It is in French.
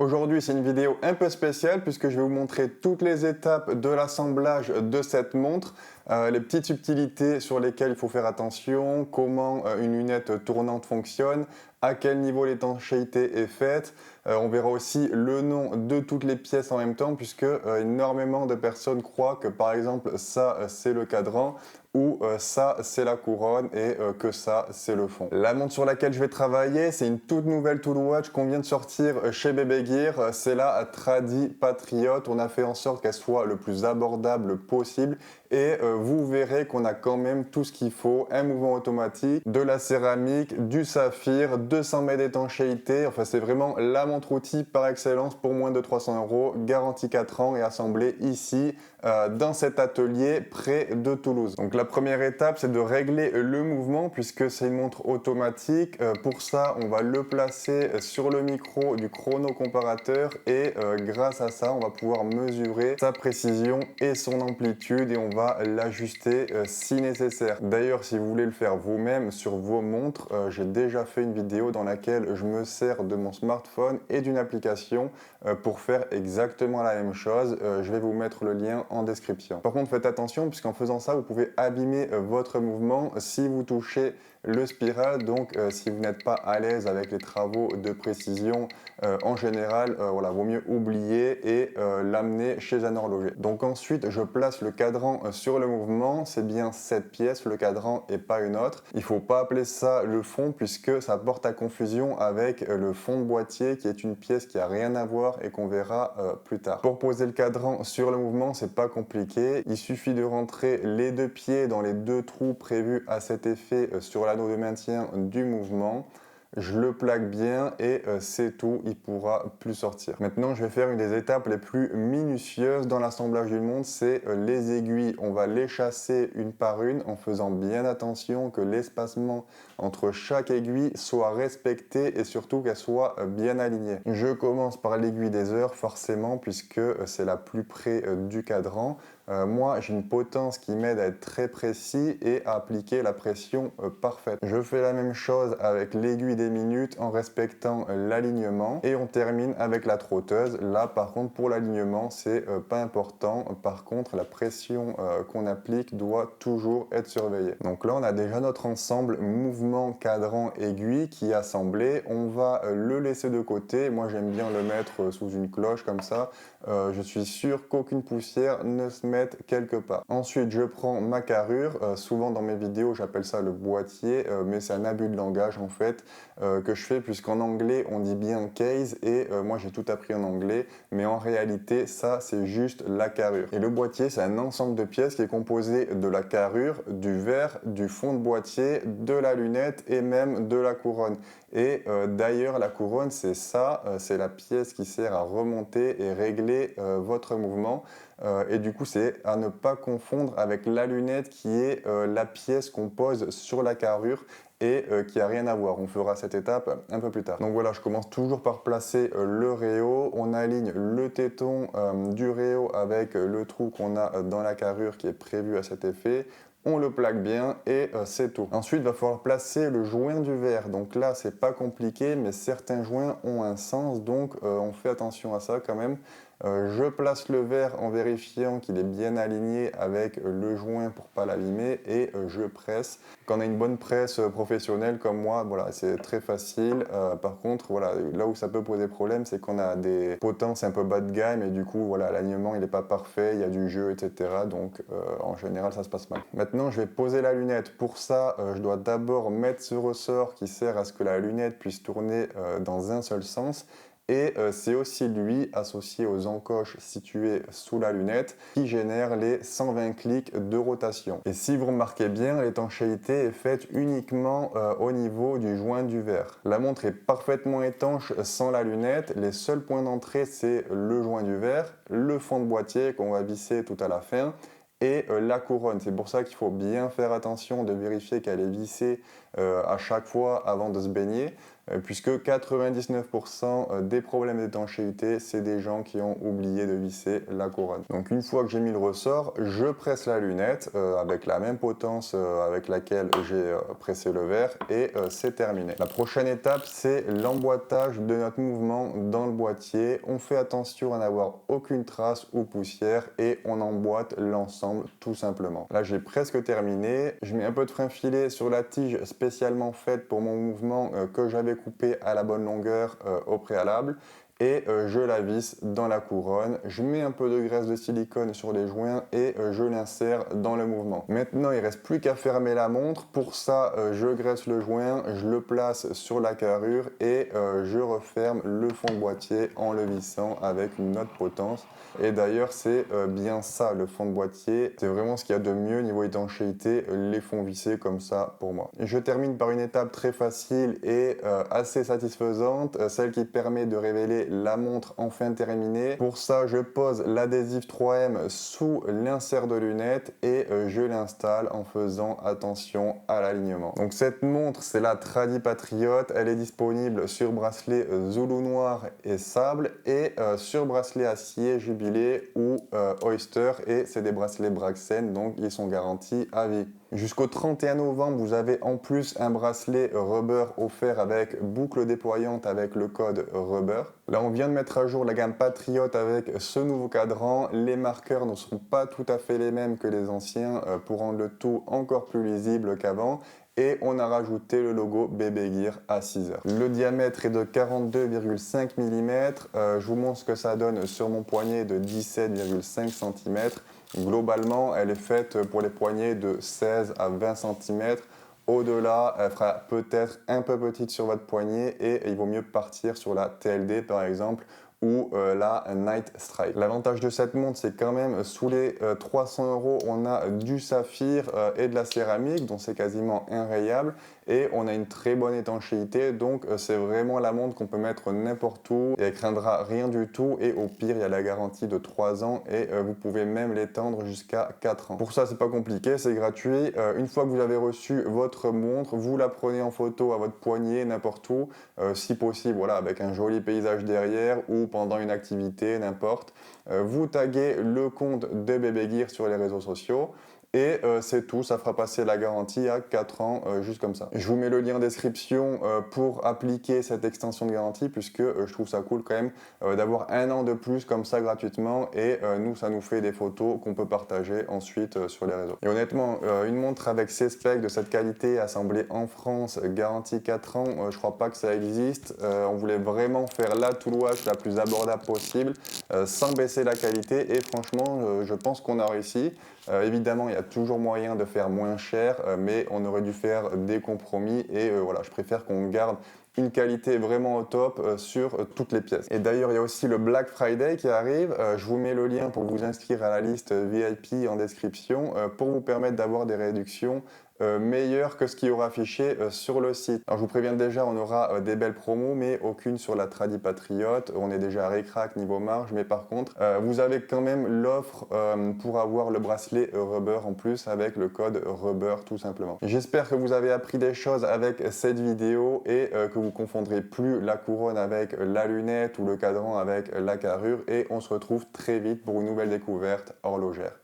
Aujourd'hui, c'est une vidéo un peu spéciale puisque je vais vous montrer toutes les étapes de l'assemblage de cette montre, les petites subtilités sur lesquelles il faut faire attention, comment une lunette tournante fonctionne, à quel niveau l'étanchéité est faite. On verra aussi le nom de toutes les pièces en même temps puisque énormément de personnes croient que par exemple ça c'est le cadran ou ça c'est la couronne et que ça c'est le fond. La montre sur laquelle je vais travailler, c'est une toute nouvelle Tool Watch qu'on vient de sortir chez Bebe Gear. C'est la Tradi Patriot. On a fait en sorte qu'elle soit le plus abordable possible et vous verrez qu'on a quand même tout ce qu'il faut, un mouvement automatique, de la céramique, du saphir, 200 mètres d'étanchéité. Enfin, c'est vraiment la montre outil par excellence pour moins de 300 €, garantie 4 ans et assemblée ici dans cet atelier près de Toulouse. Donc la première étape, c'est de régler le mouvement puisque c'est une montre automatique. Pour ça, on va le placer sur le micro du chronocomparateur et grâce à ça, on va pouvoir mesurer sa précision et son amplitude et on va l'ajuster si nécessaire. D'ailleurs, si vous voulez le faire vous-même sur vos montres, j'ai déjà fait une vidéo dans laquelle je me sers de mon smartphone et d'une application pour faire exactement la même chose. Je vais vous mettre le lien en description. Par contre, faites attention puisqu'en faisant ça, vous pouvez abîmer votre mouvement si vous touchez le spiral. Donc, si vous n'êtes pas à l'aise avec les travaux de précision en général, voilà, vaut mieux oublier et l'amener chez un horloger. Donc ensuite, je place le cadran sur le mouvement. C'est bien cette pièce, le cadran et pas une autre. Il ne faut pas appeler ça le fond puisque ça porte à confusion avec le fond de boîtier qui est une pièce qui a rien à voir et qu'on verra plus tard. Pour poser le cadran sur le mouvement, c'est pas compliqué. Il suffit de rentrer les deux pieds dans les deux trous prévus à cet effet sur l'anneau de maintien du mouvement. Je le plaque bien et c'est tout, il pourra plus sortir. Maintenant, je vais faire une des étapes les plus minutieuses dans l'assemblage d'une montre, c'est les aiguilles. On va les chasser une par une en faisant bien attention que l'espacement entre chaque aiguille soit respecté et surtout qu'elle soit bien alignée. Je commence par l'aiguille des heures forcément puisque c'est la plus près du cadran. Moi, j'ai une potence qui m'aide à être très précis et à appliquer la pression parfaite. Je fais la même chose avec l'aiguille des minutes en respectant l'alignement et on termine avec la trotteuse. Là, par contre, pour l'alignement, c'est pas important. Par contre, la pression qu'on applique doit toujours être surveillée. Donc là, on a déjà notre ensemble mouvement, cadran, aiguille qui est assemblé. On va le laisser de côté. Moi, j'aime bien le mettre sous une cloche comme ça. Je suis sûr qu'aucune poussière ne se mette quelque part. Ensuite, je prends ma carrure. Souvent dans mes vidéos, j'appelle ça le boîtier, mais c'est un abus de langage en fait que je fais puisqu'en anglais, on dit bien case et moi j'ai tout appris en anglais, mais en réalité, ça c'est juste la carrure. Et le boîtier, c'est un ensemble de pièces qui est composé de la carrure, du verre, du fond de boîtier, de la lunette et même de la couronne. Et d'ailleurs, la couronne, c'est ça, c'est la pièce qui sert à remonter et régler votre mouvement. Et du coup, c'est à ne pas confondre avec la lunette qui est la pièce qu'on pose sur la carrure et qui n'a rien à voir. On fera cette étape un peu plus tard. Donc voilà, je commence toujours par placer le réo. On aligne le téton du réo avec le trou qu'on a dans la carrure qui est prévu à cet effet. On le plaque bien et c'est tout. Ensuite, il va falloir placer le joint du verre. Donc là, c'est pas compliqué, mais certains joints ont un sens, donc on fait attention à ça quand même. Je place le verre en vérifiant qu'il est bien aligné avec le joint pour pas l'abîmer et je presse. Quand on a une bonne presse professionnelle comme moi, voilà, c'est très facile. Par contre, voilà, là où ça peut poser problème, c'est qu'on a des potences un peu bas de gamme et du coup, voilà, l'alignement il n'est pas parfait, il y a du jeu, etc. Donc en général, ça se passe mal. Maintenant, je vais poser la lunette. Pour ça, je dois d'abord mettre ce ressort qui sert à ce que la lunette puisse tourner dans un seul sens. Et c'est aussi lui, associé aux encoches situées sous la lunette, qui génère les 120 clics de rotation. Et si vous remarquez bien, l'étanchéité est faite uniquement au niveau du joint du verre. La montre est parfaitement étanche sans la lunette. Les seuls points d'entrée, c'est le joint du verre, le fond de boîtier qu'on va visser tout à la fin, et la couronne. C'est pour ça qu'il faut bien faire attention de vérifier qu'elle est vissée à chaque fois avant de se baigner. puisque 99% des problèmes d'étanchéité, c'est des gens qui ont oublié de visser la couronne. Donc une fois que j'ai mis le ressort, je presse la lunette avec la même potence avec laquelle j'ai pressé le verre et c'est terminé. La prochaine étape, c'est l'emboîtage de notre mouvement dans le boîtier. On fait attention à n'avoir aucune trace ou poussière et on emboîte l'ensemble tout simplement. Là, j'ai presque terminé. Je mets un peu de frein filet sur la tige spécialement faite pour mon mouvement que j'avais coupé à la bonne longueur au préalable. Et je la visse dans la couronne. Je mets un peu de graisse de silicone sur les joints et je l'insère dans le mouvement. Maintenant, il ne reste plus qu'à fermer la montre. Pour ça, je graisse le joint, je le place sur la carrure et je referme le fond de boîtier en le vissant avec une autre potence. Et d'ailleurs, c'est bien ça, le fond de boîtier. C'est vraiment ce qu'il y a de mieux niveau étanchéité, les fonds vissés comme ça pour moi. Je termine par une étape très facile et assez satisfaisante, celle qui permet de révéler la montre enfin terminée. Pour ça, je pose l'adhésif 3M sous l'insert de lunettes et je l'installe en faisant attention à l'alignement. Donc cette montre, c'est la Tradi Patriot. Elle est disponible sur bracelet Zulu Noir et Sable et sur bracelet acier Jubilé ou Oyster, et c'est des bracelets Braxen, donc ils sont garantis à vie. Jusqu'au 31 novembre, vous avez en plus un bracelet rubber offert avec boucle déployante avec le code rubber. Là, on vient de mettre à jour la gamme Patriot avec ce nouveau cadran. Les marqueurs ne seront pas tout à fait les mêmes que les anciens pour rendre le tout encore plus lisible qu'avant. Et on a rajouté le logo Bébé Gear à 6 heures. Le diamètre est de 42,5 mm. Je vous montre ce que ça donne sur mon poignet de 17,5 cm. Globalement, elle est faite pour les poignets de 16 à 20 cm. Au-delà, elle fera peut-être un peu petite sur votre poignet et il vaut mieux partir sur la TLD par exemple ou la Night Strike. L'avantage de cette montre, c'est quand même sous les 300 €, on a du saphir et de la céramique, donc c'est quasiment inrayable et on a une très bonne étanchéité, donc c'est vraiment la montre qu'on peut mettre n'importe où et elle craindra rien du tout et au pire, il y a la garantie de 3 ans et vous pouvez même l'étendre jusqu'à 4 ans. Pour ça, c'est pas compliqué, c'est gratuit. Une fois que vous avez reçu votre montre, vous la prenez en photo à votre poignet, n'importe où, si possible, voilà, avec un joli paysage derrière ou pendant une activité, n'importe. Vous taguez le compte de Bébé Gear sur les réseaux sociaux. Et c'est tout, ça fera passer la garantie à 4 ans, juste comme ça. Je vous mets le lien en description pour appliquer cette extension de garantie, puisque je trouve ça cool quand même d'avoir 1 an de plus comme ça gratuitement, et nous, ça nous fait des photos qu'on peut partager ensuite sur les réseaux. Et honnêtement, une montre avec ces specs de cette qualité, assemblée en France, garantie 4 ans, je crois pas que ça existe. On voulait vraiment faire la Tool Watch la plus abordable possible, sans baisser la qualité, et franchement, je pense qu'on a réussi. Évidemment, il y a toujours moyen de faire moins cher, mais on aurait dû faire des compromis et voilà, je préfère qu'on garde une qualité vraiment au top sur toutes les pièces. Et d'ailleurs, il y a aussi le Black Friday qui arrive. Je vous mets le lien pour vous inscrire à la liste VIP en description pour vous permettre d'avoir des réductions meilleures que ce qui aura affiché sur le site. Alors je vous préviens déjà, on aura des belles promos, mais aucune sur la Tradi Patriot. On est déjà ric-rac niveau marge, mais par contre, vous avez quand même l'offre pour avoir le bracelet rubber en plus avec le code rubber tout simplement. J'espère que vous avez appris des choses avec cette vidéo et que vous confondrez plus la couronne avec la lunette ou le cadran avec la carrure, et on se retrouve très vite pour une nouvelle découverte horlogère.